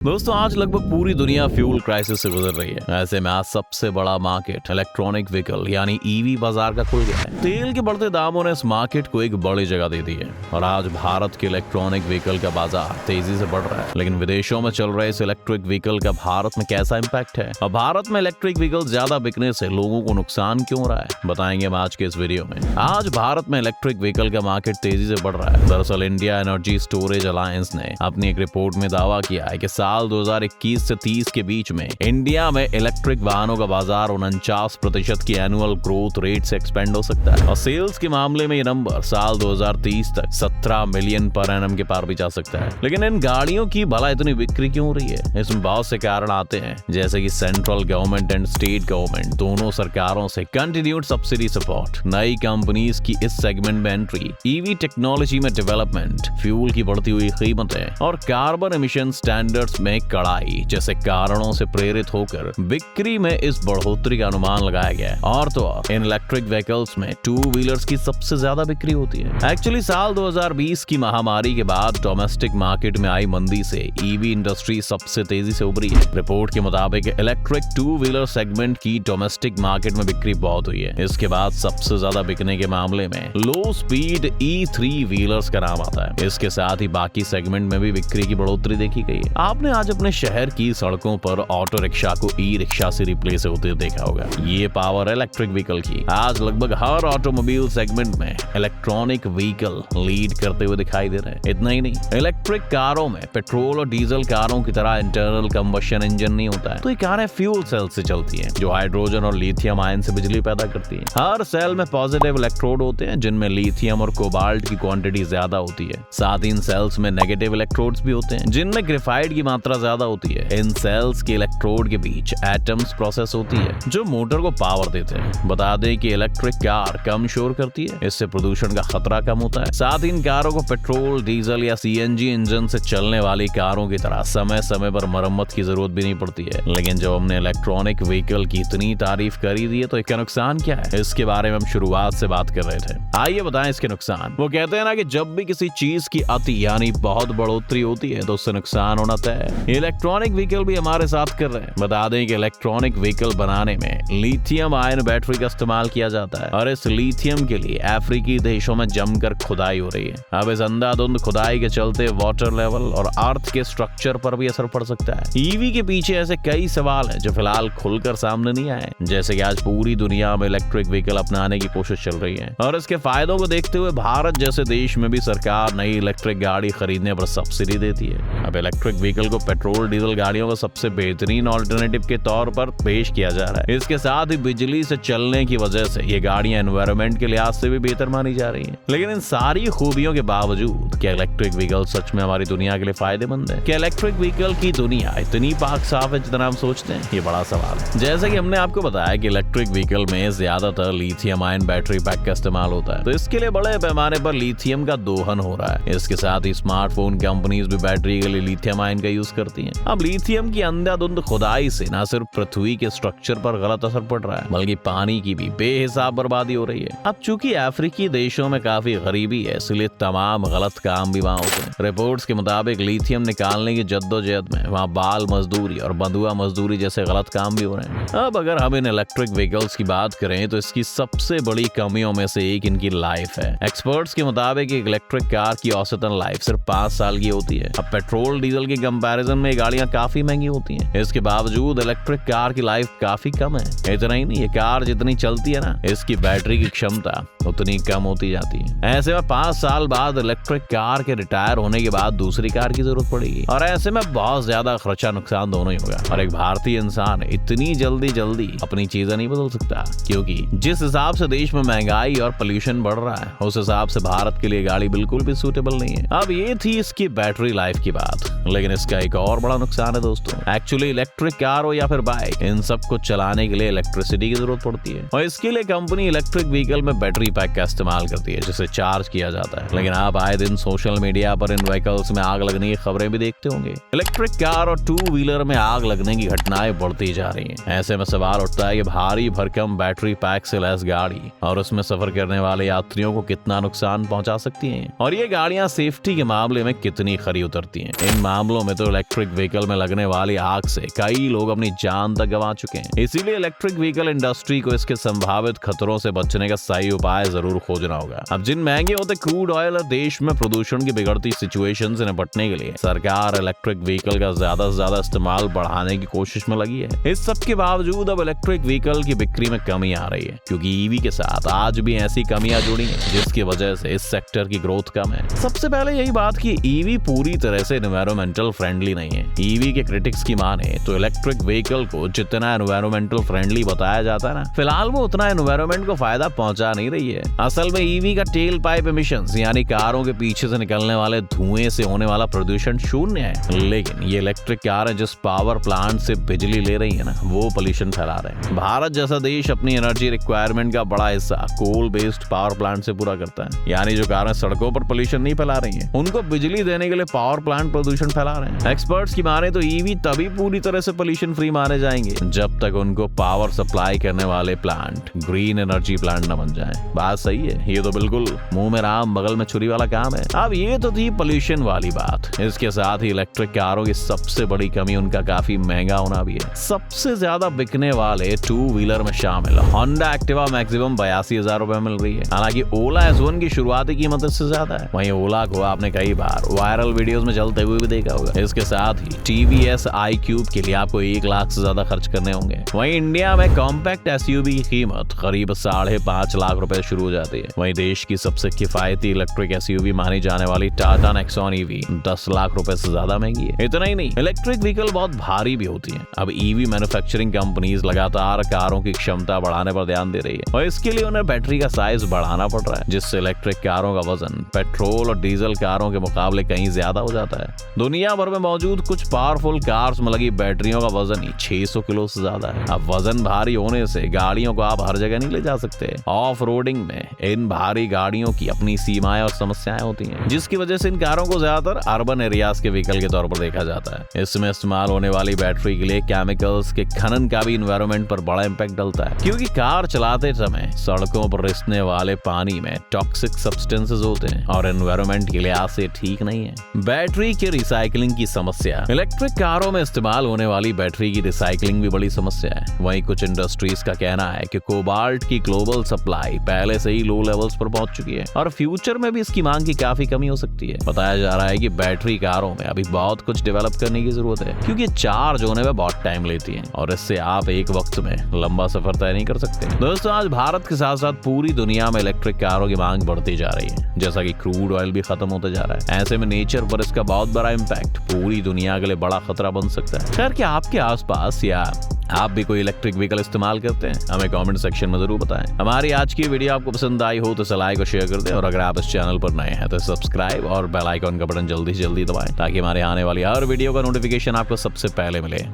दोस्तों आज लगभग पूरी दुनिया फ्यूल क्राइसिस से गुजर रही है। ऐसे में आज सबसे बड़ा मार्केट इलेक्ट्रॉनिक व्हीकल यानी ईवी बाजार का खुल गया है। तेल के बढ़ते दामों ने इस मार्केट को एक बड़ी जगह दे दी है और आज भारत के इलेक्ट्रॉनिक व्हीकल का बाजार तेजी से बढ़ रहा है। लेकिन विदेशों में चल रहे इस इलेक्ट्रिक व्हीकल का भारत में कैसा इम्पैक्ट है और भारत में इलेक्ट्रिक व्हीकल ज्यादा बिकने से लोगों को नुकसान क्यों हो रहा है, बताएंगे हम आज के इस वीडियो में। आज भारत में इलेक्ट्रिक व्हीकल का मार्केट तेजी से बढ़ रहा है। दरअसल इंडिया एनर्जी स्टोरेज अलायंस ने अपनी एक रिपोर्ट में दावा किया है कि साल 2021 से 30 के बीच में इंडिया में इलेक्ट्रिक वाहनों का बाजार 49% की एनुअल ग्रोथ रेट से एक्सपेंड हो सकता है और सेल्स के मामले में ये नंबर साल 2030 तक 17 मिलियन पर एनम के पार भी जा सकता है। लेकिन इन गाड़ियों की भला इतनी बिक्री क्यों हो रही है? इसमें बहुत से कारण आते हैं, जैसे कि central government and state government दोनों सरकारों से कंटिन्यूड सब्सिडी सपोर्ट, नई कंपनीज की इस सेगमेंट में एंट्री, ईवी टेक्नोलॉजी में डेवलपमेंट, फ्यूल की बढ़ती हुई कीमतें और कार्बन एमिशन स्टैंडर्ड्स में कड़ाई जैसे कारणों से प्रेरित होकर बिक्री में इस बढ़ोतरी का अनुमान लगाया गया है। और तो और इन इलेक्ट्रिक व्हीकल्स में टू व्हीलर्स की सबसे ज्यादा बिक्री होती है। एक्चुअली साल 2020 की महामारी के बाद डोमेस्टिक मार्केट में आई मंदी से ईवी इंडस्ट्री सबसे तेजी से उभरी है। रिपोर्ट के मुताबिक इलेक्ट्रिक टू व्हीलर सेगमेंट की डोमेस्टिक मार्केट में बिक्री बहुत हुई है। इसके बाद सबसे ज्यादा बिकने के मामले में लो स्पीड E3 व्हीलर्स का नाम आता है। इसके साथ ही बाकी सेगमेंट में भी बिक्री की बढ़ोतरी देखी गई है। आपने आज अपने शहर की सड़कों पर ऑटो रिक्शा को ई रिक्शा से रिप्लेस होते देखा होगा। ये पावर है इलेक्ट्रिक व्हीकल की। आज लगभग हर ऑटोमोबाइल सेगमेंट में इलेक्ट्रॉनिक व्हीकल लीड करते हुए दिखाई दे रहे हैं। इतना ही नहीं, इलेक्ट्रिक कारों में पेट्रोल और डीजल कारों की तरह इंटरनल कंबशन इंजन नहीं होता है, तो ये कारें फ्यूल सेल से चलती हैं, जो हाइड्रोजन और लिथियम आयन से बिजली पैदा करती है। हर सेल में पॉजिटिव इलेक्ट्रोड होते हैं जिनमें लिथियम और कोबाल्ट की क्वांटिटी ज्यादा होती है। साथ ही इन सेल्स में नेगेटिव इलेक्ट्रोड्स भी होते हैं जिनमें ग्रेफाइट की मात्रा ज्यादा होती है। इन सेल्स के इलेक्ट्रोड के बीच एटम्स प्रोसेस होती है जो मोटर को पावर देते हैं। बता दें कि इलेक्ट्रिक कार कम शोर करती है, इससे प्रदूषण का खतरा कम होता है। साथ ही इन कारों को पेट्रोल, डीजल या सीएनजी इंजन से चलने वाली कारों की तरह समय समय पर मरम्मत की जरूरत भी नहीं पड़ती है। लेकिन जब हमने इलेक्ट्रॉनिक व्हीकल की इतनी तारीफ करी दी है तो इसका नुकसान क्या है, इसके बारे में हम शुरुआत से बात कर रहे थे। आइए बताएं इसके नुकसान। वो कहते हैं ना कि जब भी किसी चीज की अति यानी बहुत बढ़ोतरी होती है तो उससे नुकसान होना तय है। इलेक्ट्रॉनिक व्हीकल भी हमारे साथ कर रहे हैं। बता दें कि इलेक्ट्रॉनिक व्हीकल बनाने में लिथियम आयन बैटरी का इस्तेमाल किया जाता है और इस लिथियम के लिए अफ्रीकी देशों में जमकर खुदाई हो रही है। अब इस अंधाधुंध खुदाई के चलते वाटर लेवल और अर्थ के स्ट्रक्चर पर भी असर पड़ सकता है। ईवी के पीछे ऐसे कई सवाल हैं जो फिलहाल खुलकर सामने नहीं आए, जैसे कि आज पूरी दुनिया में इलेक्ट्रिक व्हीकल अपनाने की कोशिश चल रही है और इसके फायदों को देखते हुए भारत जैसे देश में भी सरकार नई इलेक्ट्रिक गाड़ी खरीदने पर सब्सिडी देती है। अब इलेक्ट्रिक व्हीकल को पेट्रोल डीजल गाड़ियों का सबसे बेहतरीन ऑल्टरनेटिव के तौर पर पेश किया जा रहा है। इसके साथ ही बिजली से चलने की वजह से ये गाड़ियां एनवायरनमेंट के लिहाज से भी बेहतर मानी जा रही हैं। लेकिन इन सारी खूबियों के बावजूद क्या इलेक्ट्रिक व्हीकल सच में हमारी दुनिया के लिए फायदेमंद है? क्या इलेक्ट्रिक व्हीकल की दुनिया इतनी पाक साफ है जितना हम सोचते हैं? ये बड़ा सवाल है। जैसे कि हमने आपको बताया कि इलेक्ट्रिक व्हीकल में ज्यादातर लिथियम आयन बैटरी पैक का इस्तेमाल होता है, तो इसके लिए बड़े पैमाने पर लिथियम का दोहन हो रहा है। इसके साथ ही स्मार्टफोन कंपनीज भी बैटरी के लिए लिथियम आयन का यूज करती हैं। अब लिथियम की अंधाधुंध खुदाई से न सिर्फ पृथ्वी के स्ट्रक्चर पर गलत असर पड़ रहा है बल्कि पानी की भी बेहिसाब बर्बादी हो रही है। अब चूंकि अफ्रीकी देशों में काफी गरीबी है, इसलिए तमाम गलत काम भी वहाँ होते हैं। रिपोर्ट्स के मुताबिक लिथियम निकालने की जद्दोजहद में वहाँ बाल मजदूरी और बंधुआ मजदूरी जैसे गलत काम भी हो रहे हैं। अब अगर हम इन इलेक्ट्रिक व्हीकल्स की बात करें तो इसकी सबसे बड़ी कमियों में से एक इनकी लाइफ है। एक्सपर्ट्स के मुताबिक एक इलेक्ट्रिक कार की औसतन लाइफ सिर्फ 5 साल की होती है। अब पेट्रोल डीजल के कंपैरिजन में गाड़ियां काफी महंगी होती हैं। इसके बावजूद इलेक्ट्रिक कार की लाइफ काफी कम है। इतना ही नहीं, ये कार जितनी चलती है ना, इसकी बैटरी की क्षमता उतनी कम होती जाती है। ऐसे में 5 साल बाद इलेक्ट्रिक कार के रिटायर होने के बाद दूसरी कार की जरूरत पड़ेगी और ऐसे में बहुत ज्यादा खर्चा नुकसान दोनों ही होगा। और एक भारतीय इंसान इतनी जल्दी अपनी चीजें नहीं बदल सकता, क्योंकि जिस हिसाब से देश में महंगाई और पोल्यूशन बढ़ रहा है उस हिसाब से भारत के लिए गाड़ी बिल्कुल भी सूटेबल नहीं है। अब ये थी इसकी बैटरी लाइफ की बात, लेकिन इसका एक और बड़ा नुकसान है दोस्तों। एक्चुअली इलेक्ट्रिक कार हो या फिर बाइक, इन सब को चलाने के लिए इलेक्ट्रिसिटी की जरूरत पड़ती है और इसके लिए कंपनी इलेक्ट्रिक व्हीकल में बैटरी पैक का इस्तेमाल करती है जिसे चार्ज किया जाता है। लेकिन आप आए दिन सोशल मीडिया पर इन व्हीकल्स में आग लगने की खबरें भी देखते होंगे। इलेक्ट्रिक कार और टू व्हीलर में आग लगने की घटनाएं बढ़ती जा रही हैं। ऐसे में सवाल उठता है कि भारी भरकम बैटरी पैक से लैस गाड़ी और उसमें सफर करने वाले यात्रियों को कितना नुकसान पहुंचा सकती हैं और ये गाड़ियां सेफ्टी के मामले में कितनी खरी उतरती हैं। इन मामलों में तो इलेक्ट्रिक व्हीकल में लगने वाली आग से कई लोग अपनी जान तक गंवा चुके हैं। इसीलिए इलेक्ट्रिक व्हीकल इंडस्ट्री को इसके संभावित खतरों से बचने का सही उपाय जरूर खोजना होगा। अब जिन महंगे होते क्रूड ऑयल और देश में प्रदूषण की बिगड़ती सिचुएशन से निपटने के लिए सरकार इलेक्ट्रिक व्हीकल का ज्यादा से ज्यादा इस्तेमाल बढ़ाने की कोशिश में लगी है। इस सब के बावजूद अब इलेक्ट्रिक व्हीकल की बिक्री में कमी आ रही है, क्योंकि ईवी के साथ आज भी ऐसी कमियां जुड़ी हैं जिसकी वजह से इस सेक्टर की ग्रोथ कम है। सबसे पहले यही बात कि ईवी पूरी तरह से एनवायरमेंटल फ्रेंडली नहीं है। ईवी के क्रिटिक्स की माने तो इलेक्ट्रिक व्हीकल को जितना एनवायरमेंटल फ्रेंडली बताया जाता है ना, फिलहाल वो उतना एनवायरमेंट को फायदा पहुंचा नहीं रही है। असल में ईवी का टेल पाइप एमिशंस यानी कारों के पीछे से निकलने वाले धुएं से होने वाला प्रदूषण शून्य है, लेकिन ये इलेक्ट्रिक कार जिस पावर प्लांट से बिजली ले रही है ना, वो पोल्यूशन फैला रहे हैं। भारत जैसा देश अपनी एनर्जी रिक्वायरमेंट का बड़ा हिस्सा कोल बेस्ड पावर प्लांट से पूरा करता है, यानी जो कारें सड़कों पर पोल्यूशन नहीं फैला रही हैं, उनको बिजली देने के लिए पावर प्लांट प्रदूषण फैला रहे हैं। एक्सपर्ट्स की माने तो ईवी तभी पूरी तरह से पोल्यूशन फ्री माने जाएंगे जब तक उनको पावर सप्लाई करने वाले प्लांट ग्रीन एनर्जी प्लांट न बन जाएं। बात सही है, ये तो बिल्कुल मुंह में राम बगल में छुरी वाला काम है। अब ये तो थी पोल्यूशन वाली बात। इसके साथ ही इलेक्ट्रिक कारों की सबसे बड़ी कमी उनका काफी महंगा होना भी है। सबसे ज्यादा बिकने वाले 2 व्हीलर में शामिल होंडा एक्टिवा मैक्सिमम 82,000 रुपए मिल रही है, हालांकि ओला S1 की शुरुआती कीमत इससे ज्यादा है। वहीं ओला को आपने कई बार वायरल वीडियोस में चलते हुए भी देखा होगा। इसके साथ ही TVS iQube के लिए आपको 1 लाख से ज्यादा खर्च करने होंगे। वहीं इंडिया में कॉम्पैक्ट SUV की कीमत करीब 5.5 लाख रुपए शुरू हो जाती है। वहीं देश की सबसे किफायती इलेक्ट्रिक SUV मानी जाने वाली टाटा नेक्सॉन EV 10 लाख रुपए से ज्यादा महंगी है। इतना ही नहीं, इलेक्ट्रिक व्हीकल बहुत भारी भी होती है। अब EV मैन्युफैक्चरिंग कंपनीज लगातार कारों की क्षमता बढ़ाने पर ध्यान दे रही है और इसके लिए उन्हें बैटरी का साइज बढ़ाना पड़ रहा है, जिससे इलेक्ट्रिक कारों का वजन पेट्रोल और डीजल कारों के मुकाबले कहीं ज्यादा हो जाता है। दुनिया भर में मौजूद कुछ पावरफुल कार्स में लगी बैटरियों का वजन ही 600 किलो से ज्यादा है। अब वजन भारी होने से गाड़ियों को आप हर जगह नहीं ले जा सकते। ऑफ रोडिंग में इन भारी गाड़ियों की अपनी सीमाएं और समस्याएं होती हैं, जिसकी वजह से इन कारों को ज्यादातर अर्बन एरियाज के व्हीकल के तौर पर देखा जाता है। इसमें इस्तेमाल होने वाली बैटरी के लिए केमिकल्स के खनन का भी इन्वायरमेंट पर बड़ा इम्पैक्ट डलता है, क्योंकि कार चलाते समय सड़कों पर रिसने वाले पानी में टॉक्सिक सब्सटेंसेस होते हैं और एनवायरमेंट के लिहाज से ठीक नहीं है। बैटरी के रिसाइकलिंग की समस्या। इलेक्ट्रिक कारों में इस्तेमाल होने वाली बैटरी की रिसाइकलिंग भी बड़ी समस्या है। वहीं कुछ इंडस्ट्रीज का कहना है कि कोबाल्ट की ग्लोबल सप्लाई पहले से ही लो लेवल्स पर पहुंच चुकी है और फ्यूचर में भी इसकी मांग की काफी कमी हो सकती है। बताया जा रहा है कि बैटरी कारों में अभी बहुत कुछ डेवलप करने की जरूरत है, क्योंकि चार्ज होने में बहुत टाइम लेती है और इससे आप एक वक्त में लंबा सफर तय नहीं कर सकते। दोस्तों, आज भारत के साथ साथ पूरी दुनिया में इलेक्ट्रिक कारों की मांग बढ़ती जा रही है, जैसा कि क्रूड ऑयल भी खत्म होता जा रहा है। ऐसे में नेचर पर इसका बहुत बड़ा इम्पैक्ट पूरी दुनिया के लिए बड़ा खतरा बन सकता है। खैर, क्या आपके आसपास या आप भी कोई इलेक्ट्रिक व्हीकल इस्तेमाल करते हैं? हमें कमेंट सेक्शन में जरूर बताएं। हमारी आज की वीडियो आपको पसंद आई हो तो लाइक और शेयर कर दें, और अगर आप इस चैनल पर नए हैं तो सब्सक्राइब और बेल आइकॉन का बटन जल्दी से जल्दी दबाएं, ताकि हमारे आने वाली हर वीडियो का नोटिफिकेशन आपको सबसे पहले मिले।